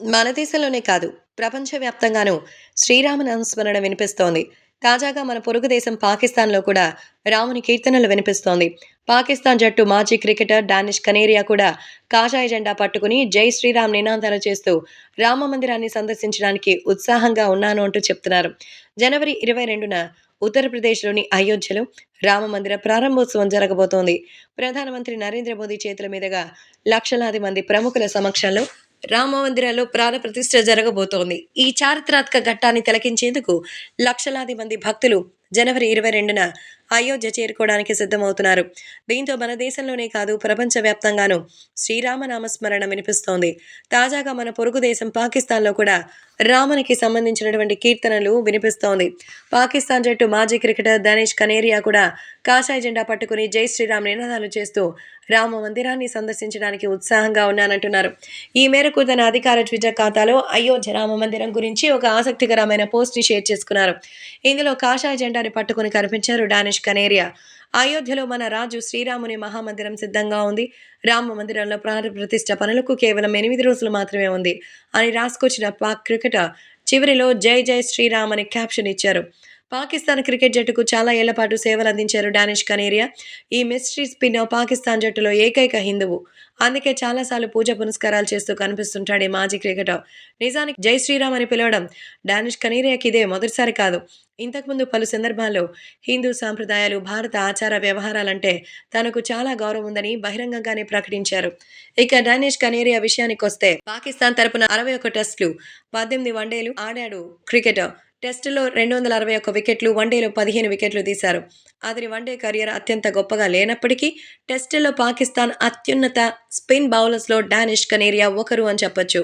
మన దేశంలోనే కాదు, ప్రపంచవ్యాప్తంగానూ శ్రీరామనామస్మరణ వినిపిస్తోంది. తాజాగా మన పొరుగు దేశం పాకిస్తాన్‌లో కూడా రాముని కీర్తనలు వినిపిస్తోంది. పాకిస్తాన్ జట్టు మాజీ క్రికెటర్ డానిష్ కనేరియా కూడా కాషాయ జెండా పట్టుకుని జై శ్రీరామ్ నినాదాలు చేస్తూ రామ మందిరాన్ని సందర్శించడానికి ఉత్సాహంగా ఉన్నాను అంటూ చెప్తున్నారు. జనవరి 22న ఉత్తరప్రదేశ్‌లోని అయోధ్యలో రామ మందిర ప్రారంభోత్సవం జరగబోతోంది. ప్రధానమంత్రి నరేంద్ర మోదీ చేతుల మీదుగా లక్షలాది మంది ప్రముఖుల సమక్షంలో రామ మందిరంలో ప్రాణ ప్రతిష్ఠ జరగబోతోంది. ఈ చారిత్రాత్మక ఘట్టాన్ని తిలకించేందుకు లక్షలాది మంది భక్తులు జనవరి 22న అయోధ్య చేరుకోవడానికి సిద్ధమవుతున్నారు. దీంతో మన దేశంలోనే కాదు, ప్రపంచవ్యాప్తంగానూ శ్రీరామనామస్మరణ వినిపిస్తోంది. తాజాగా మన పొరుగు దేశం పాకిస్తాన్‌లో కూడా రామునికి సంబంధించినటువంటి కీర్తనలు వినిపిస్తోంది. పాకిస్తాన్ జట్టు మాజీ క్రికెటర్ దానిష్ కనేరియా కూడా కాషాయ జెండా పట్టుకుని జై శ్రీరామ్ నినాదాలు చేస్తూ రామ మందిరాన్ని సందర్శించడానికి ఉత్సాహంగా ఉన్నానంటున్నారు. ఈ మేరకు తన అధికార ట్విట్టర్ ఖాతాలో అయోధ్య రామ మందిరం గురించి ఒక ఆసక్తికరమైన పోస్ట్‌ని షేర్ చేసుకున్నారు. ఇందులో కాషాయ జెండాని పట్టుకుని కనిపించారు డానిష్ కనేరియా. అయోధ్యలో మన రాజు శ్రీరాముని మహామందిరం సిద్ధంగా ఉంది. రామ మందిరంలో ప్రాణ ప్రతిష్ఠ పనులకు కేవలం 8 రోజులు మాత్రమే ఉంది అని రాసుకొచ్చిన పాక్ క్రికెటర్ చివరిలో జై జై శ్రీరామ్ అని క్యాప్షన్ ఇచ్చారు. పాకిస్తాన్ క్రికెట్ జట్టుకు చాలా ఏళ్ల పాటు సేవలందించారు డానిష్ కనేరియా. ఈ మిస్టరీ స్పిన్నర్ పాకిస్తాన్ జట్టులో ఏకైక హిందువు. అందుకే చాలాసార్లు పూజ పునస్కారాలు చేస్తూ కనిపిస్తుంటాడు ఈ మాజీ క్రికెటర్. నిజానికి జై శ్రీరామ్ అని పిలవడం డానిష్ కనేరియాకి ఇదే మొదటిసారి కాదు. ఇంతకుముందు పలు సందర్భాల్లో హిందూ సాంప్రదాయాలు, భారత ఆచార వ్యవహారాలంటే తనకు చాలా గౌరవం ఉందని బహిరంగంగానే ప్రకటించారు. ఇక డానిష్ కనేరియా విషయానికొస్తే పాకిస్తాన్ తరపున 61 టెస్టులు, 18 వన్డేలు ఆడాడు క్రికెటర్. టెస్టులో 261 వికెట్లు, వన్డేలో 15 వికెట్లు తీశారు. అతని వన్డే కెరీర్ అత్యంత గొప్పగా లేనప్పటికీ టెస్టుల్లో పాకిస్తాన్ అత్యున్నత స్పిన్ బౌలర్స్‌లో డానిష్ కనేరియా ఒకరు అని చెప్పొచ్చు.